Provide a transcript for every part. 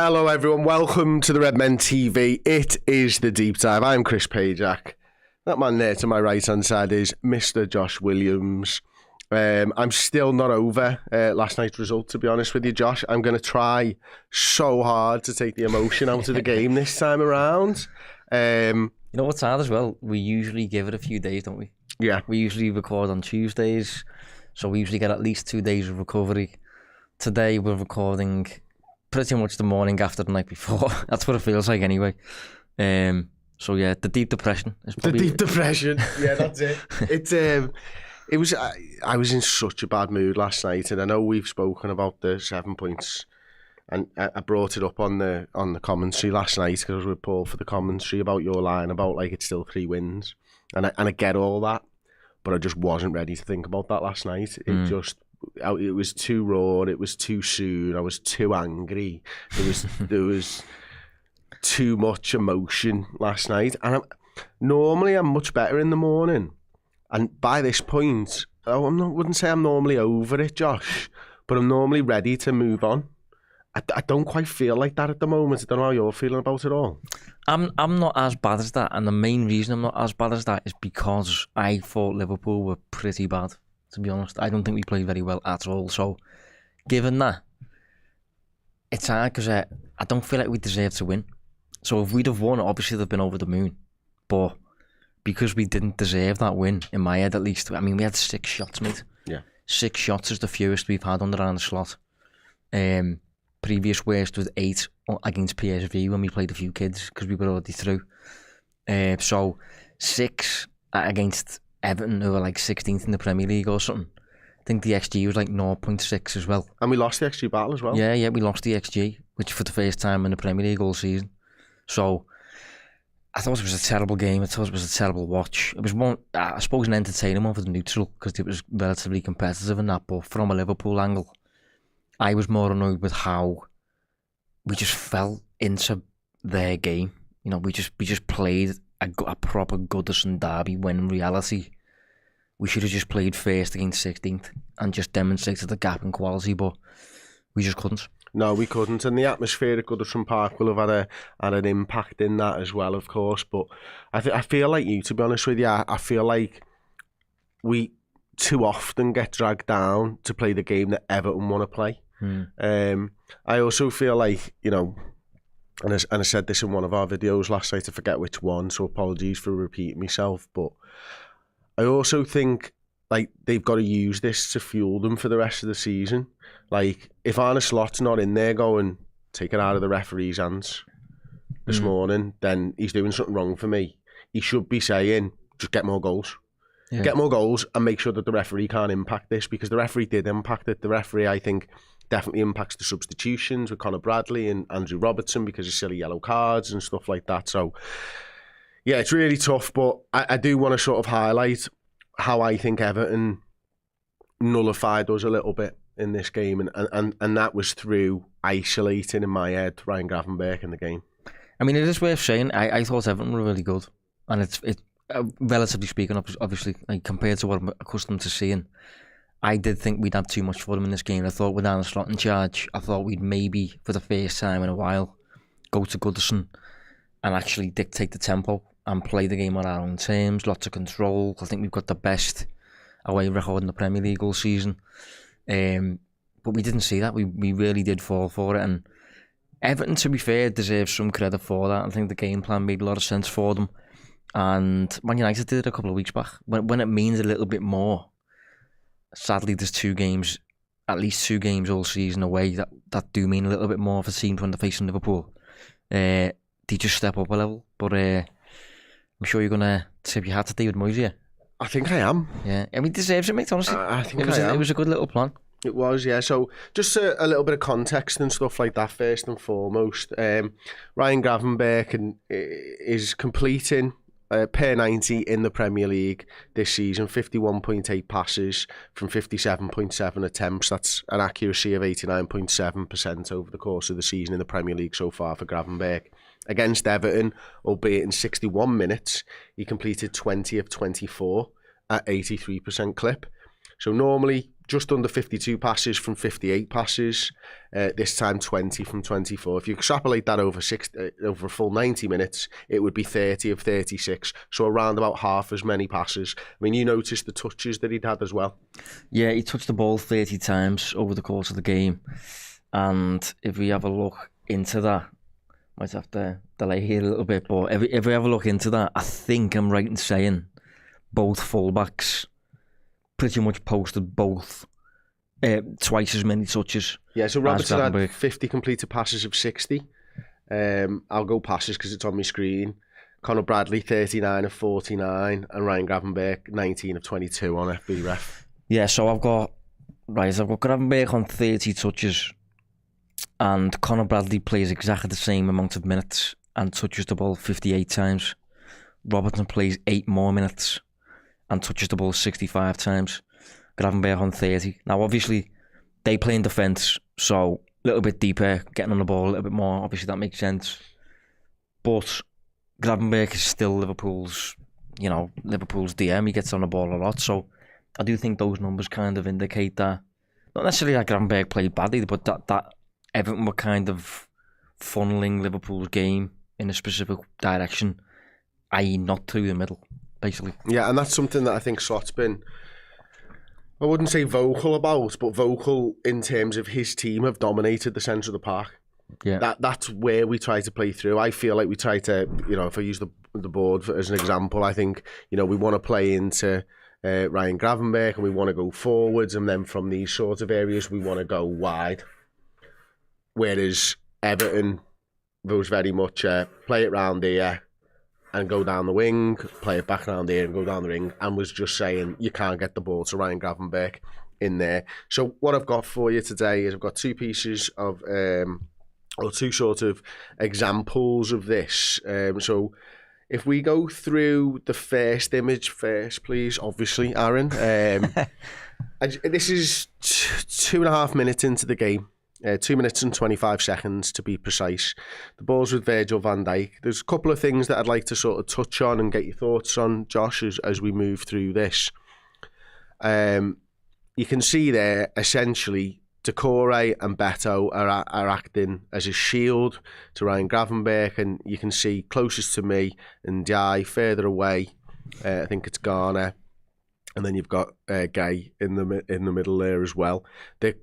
Hello everyone, welcome to the Redmen TV. It is the deep dive. I'm Chris Pajak. That man there to my right hand side is Mr. Josh Williams. I'm still not over last night's result, to be honest with you, Josh. I'm going to try so hard to take the emotion out of the game this time around. You know what's hard as well? We usually give it a few days, don't we? Yeah. We usually record on Tuesdays, so we usually get at least 2 days of recovery. Today we're recording pretty much the morning after the night before. That's what it feels like anyway. So yeah, the deep depression is probably... The deep depression, yeah, that's it. It was. I was in such a bad mood last night, and I know we've spoken about the 7 points, and I brought it up on the commentary last night because I was with Paul for the commentary about your line about like it's still 3 wins, and I get all that, but I just wasn't ready to think about that last night. It was too raw. It was too soon. I was too angry. There was too much emotion last night, and normally I'm much better in the morning. And by this point, wouldn't say I'm normally over it, Josh, but I'm normally ready to move on. I don't quite feel like that at the moment. I don't know how you're feeling about it all. I'm not as bad as that, and the main reason I'm not as bad as that is because I thought Liverpool were pretty bad, to be honest. I don't think we played very well at all. So, given that, it's hard because I don't feel like we deserve to win. So if we'd have won, obviously they've been over the moon. But because we didn't deserve that win, in my head at least, I mean, we had 6 shots, mate. Yeah. 6 shots is the fewest we've had under Arne Slot. Previous worst was 8 against PSV when we played a few kids because we were already through. So 6 against Everton, who were like 16th in the Premier League or something. I think the XG was like 0.6 as well. And we lost the XG battle as well. Yeah, we lost the XG, which for the first time in the Premier League all season. So I thought it was a terrible game. I thought it was a terrible watch. It was one, I suppose, an entertaining one for the neutral because it was relatively competitive and that. But from a Liverpool angle, I was more annoyed with how we just fell into their game. You know, we just played a proper Goodison derby when in reality we should have just played first against 16th and just demonstrated the gap in quality, but we just couldn't. No, we couldn't, and the atmosphere at Goodison Park will have had an impact in that as well, of course. But I feel like you, to be honest with you, I feel like we too often get dragged down to play the game that Everton want to play. I also feel like, you know, and I said this in one of our videos last night, I forget which one, so apologies for repeating myself, but I also think like they've got to use this to fuel them for the rest of the season. Like if Arne Slot's not in there going, take it out of the referee's hands this morning, then he's doing something wrong for me. He should be saying, just get more goals. Yeah. Get more goals and make sure that the referee can't impact this, because the referee did impact it. The referee, I think, definitely impacts the substitutions with Conor Bradley and Andrew Robertson because of silly yellow cards and stuff like that. So yeah, it's really tough, but I do want to sort of highlight how I think Everton nullified us a little bit in this game, and that was through isolating, in my head, Ryan Gravenberch in the game. I mean, it is worth saying, I thought Everton were really good, and it's relatively speaking, obviously, like, compared to what I'm accustomed to seeing, I did think we'd had too much for them in this game. I thought with Arne Slot in charge, I thought we'd maybe, for the first time in a while, go to Goodison and actually dictate the tempo and play the game on our own terms, lots of control. I think we've got the best away record in the Premier League all season. But we didn't see that. We really did fall for it. And Everton, to be fair, deserves some credit for that. I think the game plan made a lot of sense for them. And Man United did it a couple of weeks back. When it means a little bit more, sadly there's 2 games, at least 2 games all season away that do mean a little bit more for teams when they're facing Liverpool. They just step up a level. But I'm sure you're going to tip your hat to David Moyes here. I think I am. Yeah, I mean, he deserves it, mate, honestly. I think it was a good little plan. It was, yeah. So just a little bit of context and stuff like that first and foremost. Ryan Gravenberch is completing per 90 in the Premier League this season, 51.8 passes from 57.7 attempts. That's an accuracy of 89.7% over the course of the season in the Premier League so far for Gravenberch. Against Everton, albeit in 61 minutes, he completed 20 of 24 at 83% clip. So normally just under 52 passes from 58 passes. This time 20 from 24. If you extrapolate that over over a full 90 minutes, it would be 30 of 36. So around about half as many passes. I mean, you noticed the touches that he'd had as well. Yeah, he touched the ball 30 times over the course of the game. And if we have a look into that, might have to delay here a little bit, but if we have a look into that, I think I'm right in saying both fullbacks pretty much posted both twice as many touches. Yeah, so Robertson had 50 completed passes of 60. I'll go passes because it's on my screen. Conor Bradley, 39 of 49, and Ryan Gravenberch, 19 of 22 on FB Ref. Yeah, so I've got Gravenberch on 30 touches, and Conor Bradley plays exactly the same amount of minutes and touches the ball 58 times. Robertson plays 8 more minutes and touches the ball 65 times. Gravenberch on 30. Now, obviously, they play in defence, so a little bit deeper, getting on the ball a little bit more. Obviously, that makes sense. But Gravenberch is still Liverpool's DM. He gets on the ball a lot, so I do think those numbers kind of indicate that. Not necessarily that Gravenberch played badly, but that Everton were kind of funneling Liverpool's game in a specific direction, i.e. not through the middle, basically. Yeah, and that's something that I think Slott's been, I wouldn't say vocal about, but vocal in terms of his team have dominated the centre of the park. Yeah, that's where we try to play through. I feel like we try to, if I use the board as an example, I think, we want to play into Ryan Gravenberch and we want to go forwards, and then from these sort of areas we want to go wide. Whereas Everton was very much play it round here and go down the wing, play it back round here and go down the ring, and was just saying you can't get the ball to Ryan Gravenberch in there. So what I've got for you today is I've got two pieces of, or two sort of examples of this. So if we go through the first image first, please, obviously, Aaron. This is 2.5 minutes into the game. 2 minutes and 25 seconds to be precise. The ball's with Virgil van Dijk. There's a couple of things that I'd like to sort of touch on and get your thoughts on, Josh, as we move through this. You can see there, essentially, Decore and Beto are acting as a shield to Ryan Gravenberch, and you can see closest to me and Ndiaye further away. I think it's Garner, and then you've got Gay in the middle there as well. They're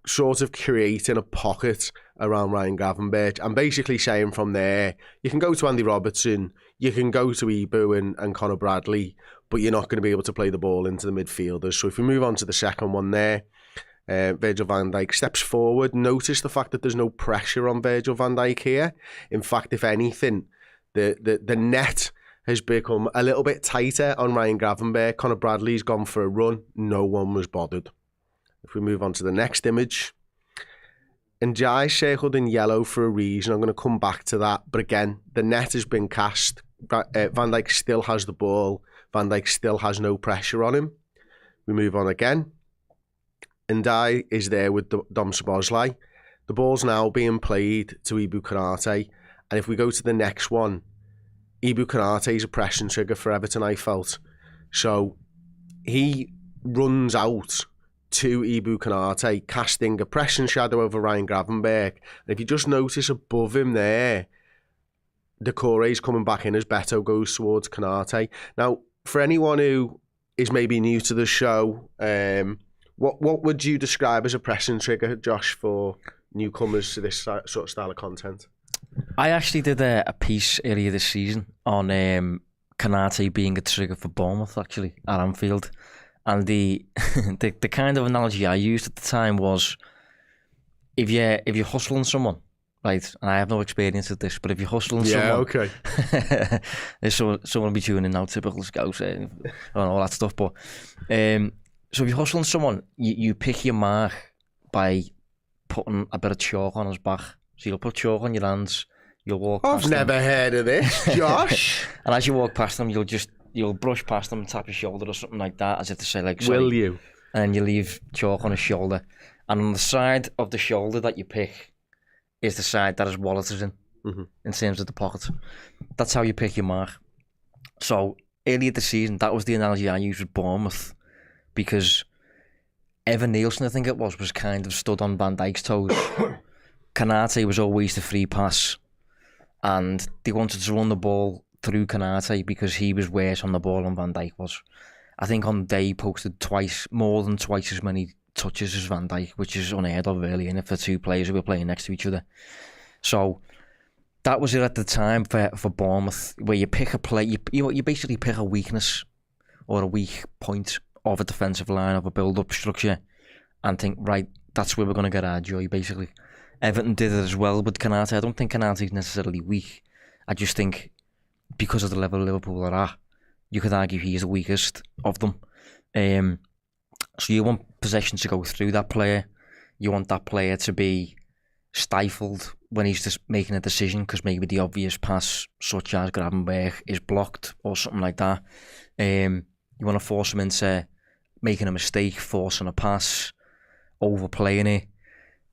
sort of creating a pocket around Ryan Gravenberch and basically saying from there, you can go to Andy Robertson, you can go to Ibu and Conor Bradley, but you're not going to be able to play the ball into the midfielders. So if we move on to the second one there, Virgil van Dijk steps forward. Notice the fact that there's no pressure on Virgil van Dijk here. In fact, if anything, the net has become a little bit tighter on Ryan Gravenberch. Conor Bradley's gone for a run. No one was bothered. If we move on to the next image, Ndiaye circled in yellow for a reason. I'm going to come back to that. But again, the net has been cast. Van Dijk still has the ball. Van Dijk still has no pressure on him. We move on again. Ndiaye is there with Dom Szoboszlai. The ball's now being played to Ibu Konate. And if we go to the next one, Ibu Konate is a pressing trigger for Everton, I felt. So he runs out to Ibu Konate, casting a pressing shadow over Ryan Gravenberch. And if you just notice above him there, Decore's coming back in as Beto goes towards Konate. Now, for anyone who is maybe new to the show, what would you describe as a pressing trigger, Josh, for newcomers to this sort of style of content? I actually did a piece earlier this season on Konate being a trigger for Bournemouth, actually, at Anfield. And the kind of analogy I used at the time was, if you're hustling someone, right, and I have no experience at this, but if you're hustling someone... Yeah, okay. There's someone will be tuning in now, typical Scouse, and all that stuff, but... so if you're hustling someone, you pick your mark by putting a bit of chalk on his back. So you'll put chalk on your hands, you'll walk past them. I've never heard of this, Josh. And as you walk past them, you'll brush past them and tap your shoulder or something like that, as if to say, like, sorry. Will you? And you leave chalk on his shoulder. And on the side of the shoulder that you pick is the side that his wallet is in terms of the pocket. That's how you pick your mark. So earlier this season, that was the analogy I used with Bournemouth, because Evan Nielsen, I think it was kind of stood on Van Dijk's toes. Kanate was always the free pass, and they wanted to run the ball through Kanate because he was worse on the ball than Van Dijk was. I think on the day he posted more than twice as many touches as Van Dijk, which is unheard of really, and for two players who were playing next to each other. So that was it at the time for Bournemouth, where you pick a play, you basically pick a weakness or a weak point of a defensive line, of a build-up structure, and think, right, that's where we're going to get our joy, basically. Everton did it as well with Kanate. I don't think Kanate is necessarily weak. I just think because of the level Liverpool are at, you could argue he's the weakest of them. So you want possession to go through that player. You want that player to be stifled when he's just making a decision, because maybe the obvious pass, such as Gravenberch, is blocked or something like that. You want to force him into making a mistake, forcing a pass, overplaying it,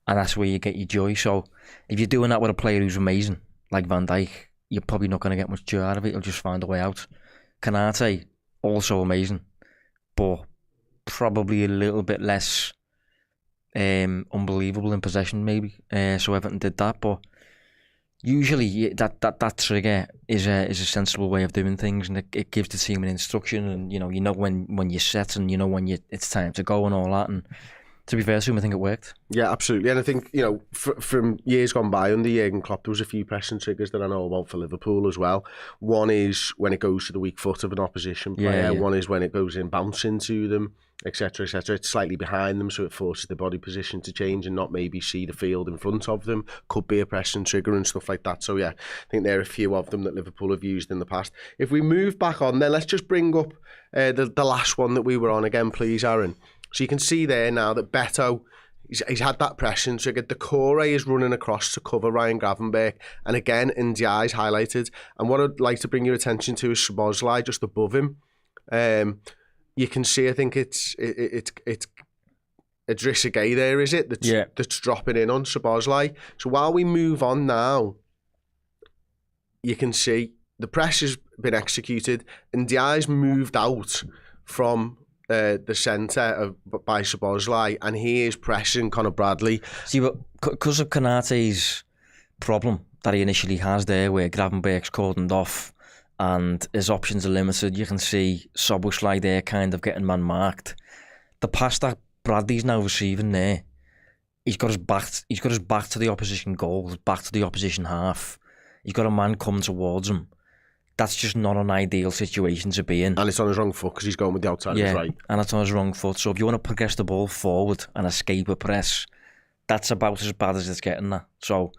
and that's where you get your joy. So if you're doing that with a player who's amazing, like Van Dijk, you're probably not going to get much joy out of it. You'll just find a way out. Kanate, also amazing, but probably a little bit less unbelievable in possession, maybe. So Everton did that, but usually that trigger is a sensible way of doing things, and it gives the team an instruction, and you know when you're set, and when it's time to go and all that. And to be fair to him, I think it worked. Yeah, absolutely. And I think from years gone by under Jurgen Klopp, there was a few pressing triggers that I know about for Liverpool as well. One is when it goes to the weak foot of an opposition player. One is when it goes in bouncing to them, etc., etc. It's slightly behind them, so it forces the body position to change and not maybe see the field in front of them. Could be a pressing trigger and stuff like that. So yeah, I think there are a few of them that Liverpool have used in the past. If we move back on, then let's just bring up the last one that we were on again, please, Aaron. So you can see there now that Beto, he's had that pressing trigger. Decore is running across to cover Ryan Gravenberch, and again, Ndiaye's highlighted. And what I'd like to bring your attention to is Szoboszlai just above him. You can see, I think it's Idrissa Gueye there, is it? That's dropping in on Szoboszlai. So while we move on now, you can see the press has been executed, and Ndiaye's moved out from the centre by Szoboszlai, and he is pressing Conor Bradley. See, but because of Kanate's problem that he initially has there, where Gravenberch's cordoned off and his options are limited, you can see Szoboszlai there kind of getting man-marked. The pass that Bradley's now receiving there, he's got his back to the opposition goal, his back to the opposition half. He's got a man coming towards him. That's just not an ideal situation to be in. And it's on his wrong foot because he's going with the outside of his right. And it's on his wrong foot. So if you want to progress the ball forward and escape a press, that's about as bad as it's getting that. So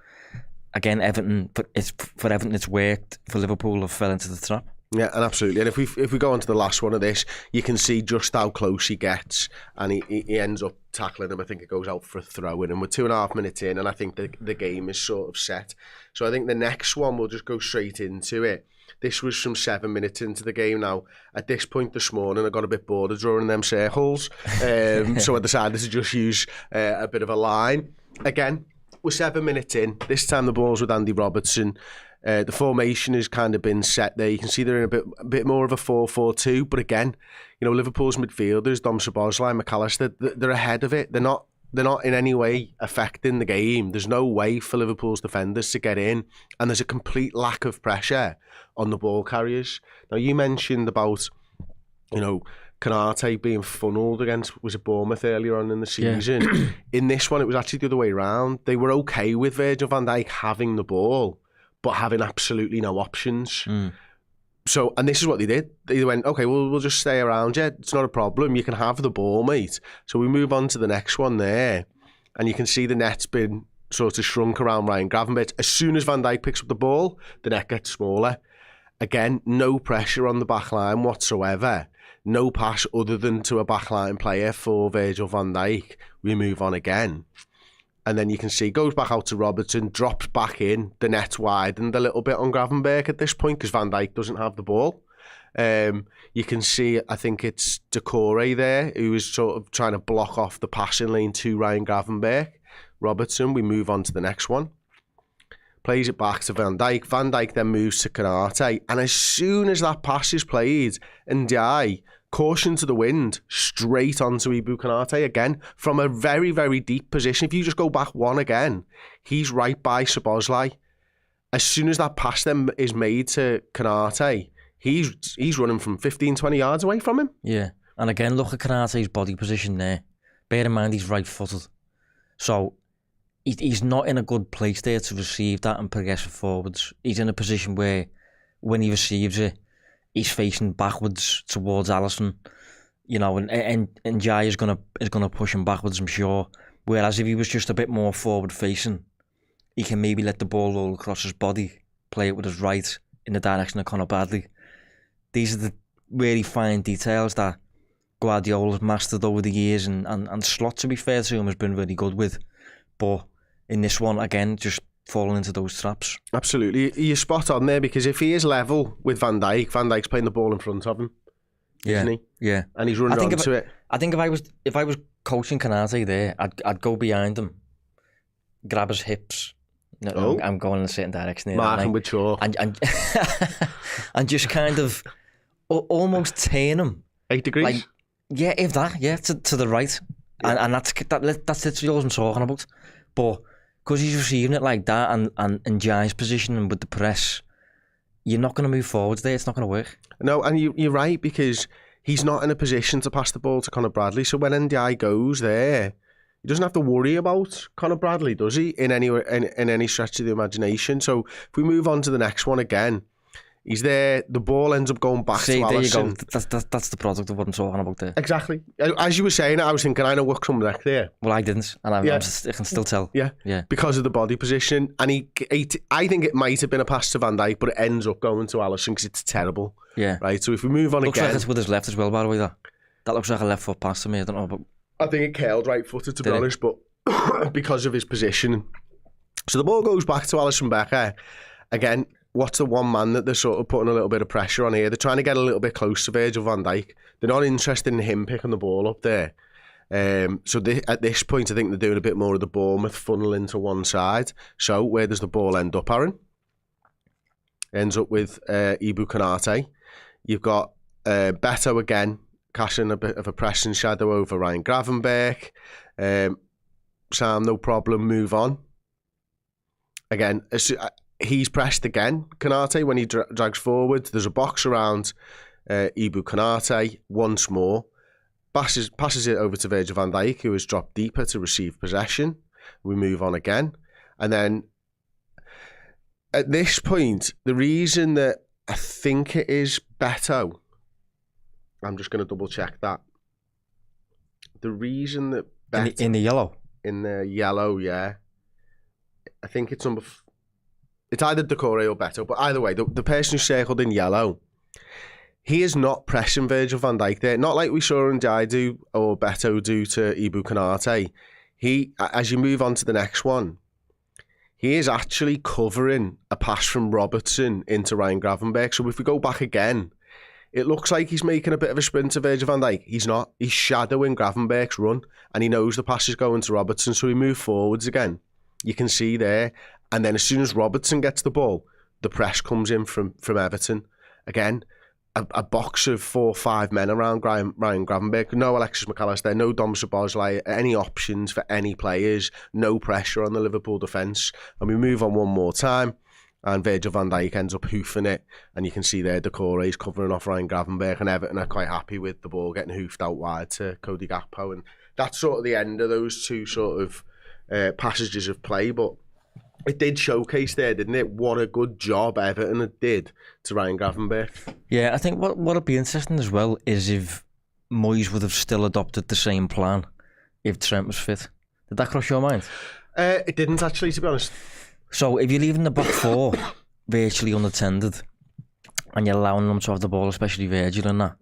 again, for Everton, it's worked. For Liverpool, have fell into the trap. Yeah, and absolutely. And if we go on to the last one of this, you can see just how close he gets, and he ends up tackling him. I think it goes out for a throw-in, and we're 2.5 minutes in, and I think the game is sort of set. So I think the next one, we'll just go straight into it. This was from 7 minutes into the game now. At this point this morning, I got a bit bored of drawing them circles, so I decided to just use a bit of a line. Again, we're 7 minutes in. This time the ball's with Andy Robertson. The formation has kind of been set there. You can see they're in a bit more of a 4-4-2. But again, Liverpool's midfielders, Dom Szoboszlai, McAllister, they're ahead of it. They're not in any way affecting the game. There's no way for Liverpool's defenders to get in, and there's a complete lack of pressure on the ball carriers. Now, you mentioned about, Kanate being funneled against, was it Bournemouth earlier on in the season? Yeah. In this one, it was actually the other way around. They were okay with Virgil van Dijk having the ball, but having absolutely no options. So, and this is what they did. They went, okay, we'll just stay around you. It's not a problem. You can have the ball, mate. So we move on to the next one there, and you can see the net's been sort of shrunk around Ryan Gravenberch. As soon as Van Dijk picks up the ball, the net gets smaller. Again, no pressure on the back line whatsoever. No pass other than to a backline player for Virgil van Dijk. We move on again. And then you can see, goes back out to Robertson, drops back in. The net's widened a little bit on Gravenberch at this point because Van Dijk doesn't have the ball. You can see, I think it's Decore there, who is sort of trying to block off the passing lane to Ryan Gravenberch. Robertson, we move on to the next one. Plays it back to Van Dijk. Van Dijk then moves to Kanate. And as soon as that pass is played, Ndiaye caution to the wind, straight onto Ibu Konate again from a very, very deep position. If you just go back one again, he's right by Szoboszlai. As soon as that pass then is made to Konate, he's running from 15, 20 yards away from him. Yeah, and again, look at Konate's body position there. Bear in mind he's right-footed. So he's not in a good place there to receive that and progress forwards. He's in a position where when he receives it, he's facing backwards towards Alisson, you know, and Jai is gonna push him backwards, I'm sure. Whereas if he was just a bit more forward facing, he can maybe let the ball roll across his body, play it with his right in the direction of Conor Bradley. These are the really fine details that Guardiola's mastered over the years, and Slot, to be fair to him, has been really good with. But in this one, again, just falling into those traps. Absolutely. You're spot on there, because if he is level with Van Dijk's playing the ball in front of him, isn't he? Yeah. And he's running onto it. I think if I was coaching Konate there, I'd go behind him, grab his hips. No, I'm going in a certain direction here. Marking with chalk. And just kind of almost turn him 8 degrees. Like, yeah, if that, yeah, to the right. Yeah. And that's literally what I'm talking about. But because he's receiving it like that, and Jai's position and with the press, you're not going to move forwards there. It's not going to work. No, and you're right, because he's not in a position to pass the ball to Conor Bradley. So when NDI goes there, he doesn't have to worry about Conor Bradley, does he? In any stretch of the imagination. So if we move on to the next one again, he's there. The ball ends up going back to Alisson. There you go. That's the product of what I'm talking about there. Exactly. As you were saying, I was thinking, I know what's coming back there. Well, I didn't, and I can still tell. Yeah. Because of the body position, and I think it might have been a pass to Van Dijk, but it ends up going to Alisson because it's terrible. Yeah. Right. So if we move on looks again, like it's with his left as well. By the way, that looks like a left foot pass to me. I don't know, but I think it curled right-footed, to be honest, but because of his position. So the ball goes back to Alisson Becker. Again, what's the one man that they're sort of putting a little bit of pressure on here? They're trying to get a little bit close to Virgil van Dijk. They're not interested in him picking the ball up there. So at this point, I think they're doing a bit more of the Bournemouth funnel into one side. So where does the ball end up, Aaron? Ends up with Ibu Konate. You've got Beto again, casting a bit of a pressing shadow over Ryan Gravenberch. Sam, no problem, move on. Again, he's pressed again, Konate, when he drags forward. There's a box around Ibu Konate once more. Passes it over to Virgil van Dijk, who has dropped deeper to receive possession. We move on again. And then at this point, the reason that I think it is Beto, I'm just going to double check that. The reason that Beto, in the yellow? In the yellow, yeah. I think it's it's either Decore or Beto, but either way, the person who's circled in yellow, he is not pressing Virgil van Dijk there. Not like we saw Ndiaye do or Beto do to Ibu Konate. He, as you move on to the next one, he is actually covering a pass from Robertson into Ryan Gravenberch. So if we go back again, it looks like he's making a bit of a sprint to Virgil van Dijk. He's not. He's shadowing Gravenberch's run, and he knows the pass is going to Robertson, so he moves forwards again. You can see there. And then as soon as Robertson gets the ball, the press comes in from Everton. Again, a box of 4 or 5 men around Ryan Gravenberch. No Alexis McAllister, no Dom Szoboszlai, any options for any players, no pressure on the Liverpool defence. And we move on one more time, and Virgil van Dijk ends up hoofing it. And you can see there, Decore is covering off Ryan Gravenberch, and Everton are quite happy with the ball getting hoofed out wide to Cody Gakpo. And that's sort of the end of those two sort of passages of play. But it did showcase there, didn't it? What a good job Everton did to Ryan Gravenberch. Yeah, I think what would be interesting as well is if Moyes would have still adopted the same plan if Trent was fit. Did that cross your mind? It didn't actually, to be honest. So if you're leaving the back four virtually unattended and you're allowing them to have the ball, especially Virgil and that,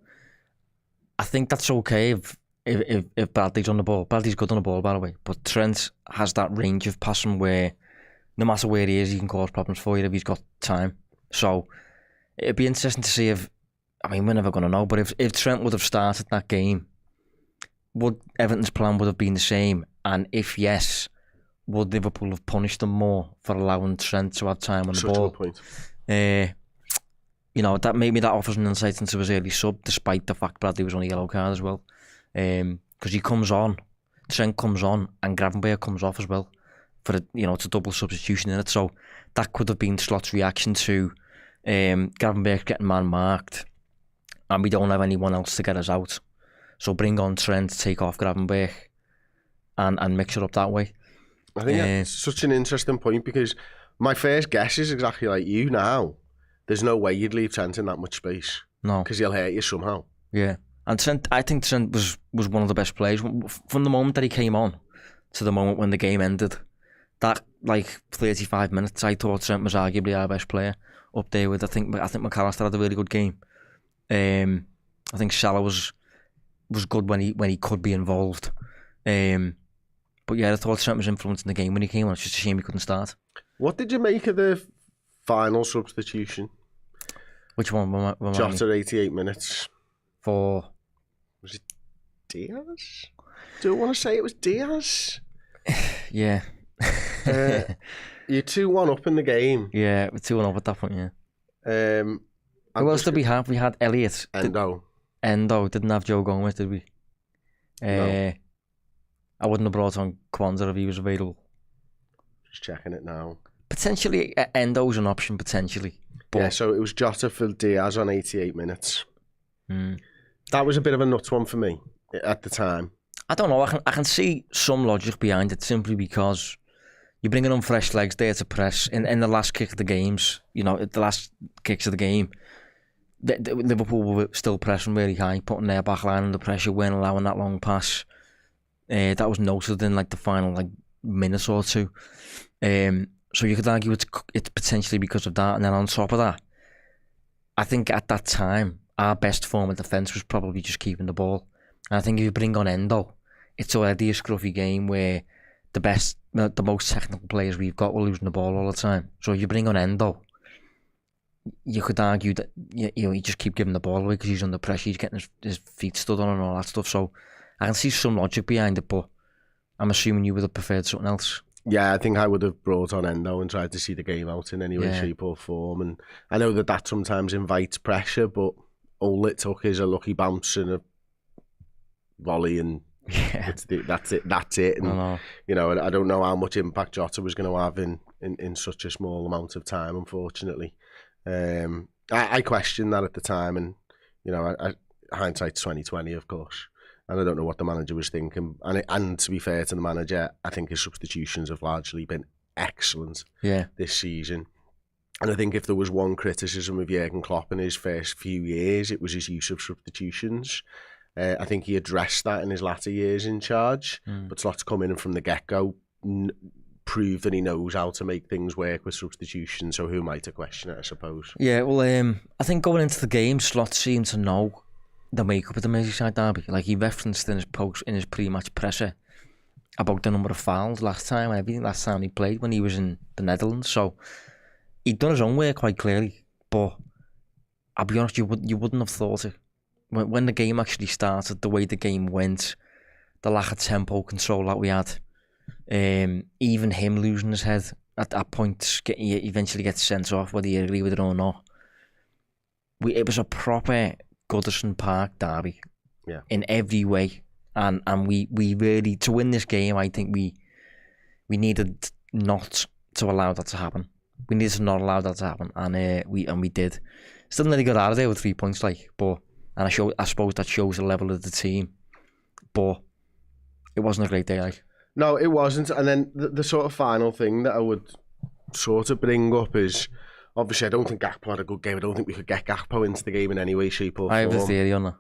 I think that's okay if Bradley's on the ball. Bradley's good on the ball, by the way, but Trent has that range of passing where no matter where he is, he can cause problems for you if he's got time. So it'd be interesting to see if, I mean, we're never going to know, but if Trent would have started that game, would Everton's plan would have been the same? And if yes, would Liverpool have punished them more for allowing Trent to have time on the ball? Such a good point. you know, that maybe that offers an insight into his early sub, despite the fact Bradley was on a yellow card as well. Because he comes on, Trent comes on, and Gravenberch comes off as well. For it's a double substitution in it. So that could have been Slot's reaction to Gravenberch getting man marked, and we don't have anyone else to get us out. So bring on Trent, take off Gravenberch, and mix it up that way. I think that's such an interesting point, because my first guess is exactly like you now. There's no way you'd leave Trent in that much space. No. Because he'll hurt you somehow. Yeah. And Trent, I think Trent was one of the best players. From the moment that he came on to the moment when the game ended, that 35 minutes, I thought Trent was arguably our best player. Up there with, I think McAllister had a really good game. I think Salah was good when he could be involved. But yeah, I thought Trent was influencing the game when he came on. It's just a shame he couldn't start. What did you make of the final substitution? Which one? Jota 88 minutes. For... Was it Diaz? Do I want to say it was Diaz? Yeah. You're 2-1 up in the game. Yeah, we're 2-1 up at that point, yeah. Who else did we have? We had Elliott. Endo. Didn't have Joe Gomez, did we? No. I wouldn't have brought on Kwanzaa if he was available. Just checking it now. Potentially, Endo's an option, potentially. But... Yeah, so it was Jota for Diaz on 88 minutes. That was a bit of a nuts one for me at the time. I don't know, I can see some logic behind it, simply because you're bringing on fresh legs there to press. In the last kick of the games, the last kicks of the game, Liverpool were still pressing really high, putting their back line under pressure, weren't allowing that long pass. That was noted in the final minute or two. So you could argue it's potentially because of that. And then on top of that, I think at that time, our best form of defence was probably just keeping the ball. And I think if you bring on Endo, it's already a scruffy game where the most technical players we've got were losing the ball all the time. So if you bring on Endo, you could argue that you just keep giving the ball away because he's under pressure, he's getting his feet stood on and all that stuff. So I can see some logic behind it, but I'm assuming you would have preferred something else. Yeah, I think I would have brought on Endo and tried to see the game out in any way, shape or form. And I know that sometimes invites pressure, but all it took is a lucky bounce and a volley, and that's it. And I don't know how much impact Jota was going to have in such a small amount of time, unfortunately. I questioned that at the time, and hindsight's 20/20, of course. And I don't know what the manager was thinking. And to be fair to the manager, I think his substitutions have largely been excellent this season. And I think if there was one criticism of Jurgen Klopp in his first few years, it was his use of substitutions. I think he addressed that in his latter years in charge. But Slot's come in and from the get-go proved that he knows how to make things work with substitutions. So who am I to question it, I suppose? Yeah, well, I think going into the game, Slot seemed to know the makeup of the Merseyside derby. He referenced in his pre-match presser about the number of fouls last time he played when he was in the Netherlands. So he'd done his own work quite clearly, but I'll be honest, you wouldn't have thought it. When the game actually started, the way the game went, the lack of tempo control that we had, even him losing his head at points, he eventually gets sent off, whether you agree with it or not. It was a proper Goodison Park derby, in every way, and we really, to win this game, I think we needed not to allow that to happen. We needed to not allow that to happen, and we did. Still nearly got out of there with 3 points, but I suppose that shows the level of the team, but it wasn't a great day. No, it wasn't. And then the sort of final thing that I would sort of bring up is, obviously, I don't think Gakpo had a good game. I don't think we could get Gakpo into the game in any way, shape or form. I have a theory on that.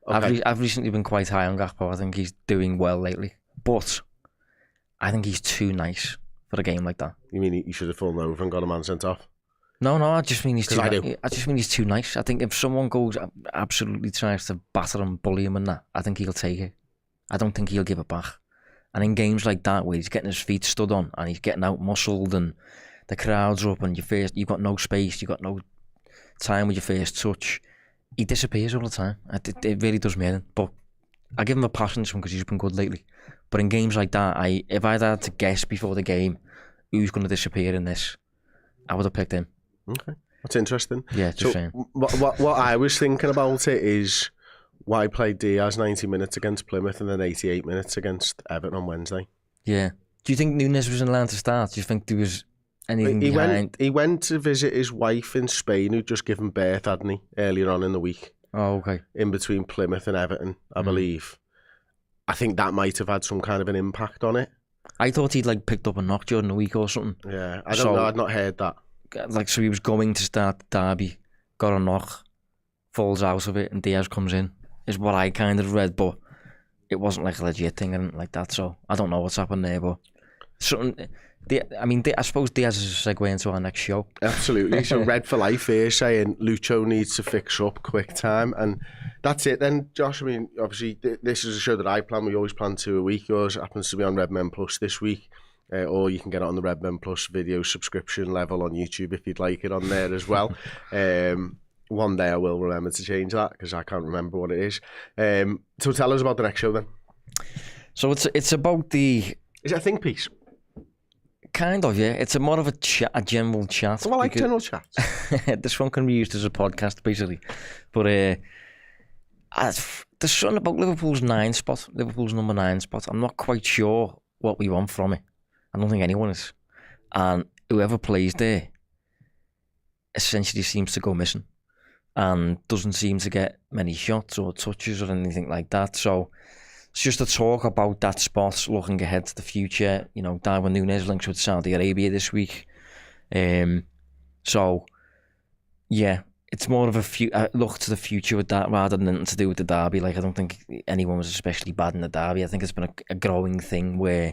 Okay. I've recently been quite high on Gakpo. I think he's doing well lately. But I think he's too nice for a game like that. You mean he should have fallen over and got a man sent off? No, I just mean he's too nice. I think if someone goes absolutely tries to batter and bully him and that, I think he'll take it. I don't think he'll give it back. And in games like that where he's getting his feet stood on and he's getting out muscled and the crowd's up and you've got no space, you've got no time with your first touch, he disappears all the time. It really does me in. But I give him a pass on this one because he's been good lately. But in games like that, if I'd had to guess before the game who's going to disappear in this, I would have picked him. Okay. That's interesting. Yeah, it's a shame. What I was thinking about it is why play Diaz 90 minutes against Plymouth and then 88 minutes against Everton on Wednesday? Yeah. Do you think Nunes was in line to start? Do you think there was anything behind? He went to visit his wife in Spain, who'd just given birth, hadn't he, earlier on in the week. Oh, okay. In between Plymouth and Everton, I believe. I think that might have had some kind of an impact on it. I thought he'd like picked up a knock during the week or something. Yeah, I don't know. I'd not heard that. Like, so he was going to start the derby, got a knock, falls out of it, and Diaz comes in. Is what I kind of read, but it wasn't like a legit thing and like that. So I don't know what's happened there, but something. I suppose Diaz is a segue into our next show. Absolutely. So Red for Life here saying Lucho needs to fix up quick time, and that's it then, Josh. I mean, obviously this is a show that I plan. We always plan 2 a week. Yours happens to be on Redmen Plus this week, or you can get it on the Redmen Plus video subscription level on YouTube if you'd like it on there as well. One day I will remember to change that because I can't remember what it is. So tell us about the next show then. So it's about the. Is it a think piece? Kind of, yeah. It's a more of a general chat. Well, I like general chats. This one can be used as a podcast, basically. But there's something about Liverpool's number 9 spot. I'm not quite sure what we want from it. I don't think anyone is. And whoever plays there essentially seems to go missing and doesn't seem to get many shots or touches or anything like that. So it's just a talk about that spot, looking ahead to the future. You know, Darwin Núñez links with Saudi Arabia this week. So, yeah, it's more of a look to the future with that rather than anything to do with the derby. Like, I don't think anyone was especially bad in the derby. I think it's been a growing thing where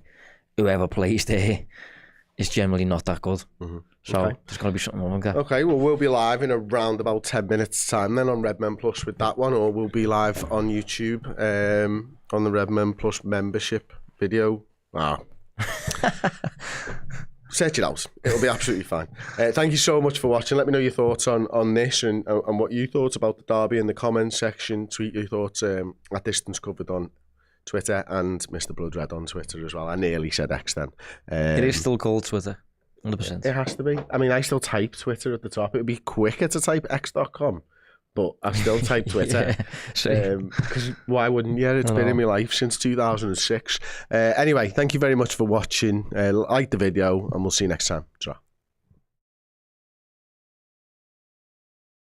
whoever plays there is generally not that good. Mm-hmm. So there's got to be something wrong with that. Okay, well, we'll be live in around about 10 minutes time then on Redmen Plus with that one, or we'll be live on YouTube on the Redmen Plus membership video. Wow. Search it out. It'll be absolutely fine. Thank you so much for watching. Let me know your thoughts on this and what you thought about the derby in the comments section. Tweet your thoughts at Distance Covered on Twitter and Mr. Blood Red on Twitter as well. I nearly said X then. It is still called Twitter. 100%. It has to be. I mean, I still type Twitter at the top. It would be quicker to type x.com, but I still type Twitter. Because why wouldn't you? It's been in my life since 2006. Anyway, thank you very much for watching. Like the video, and we'll see you next time. Ciao.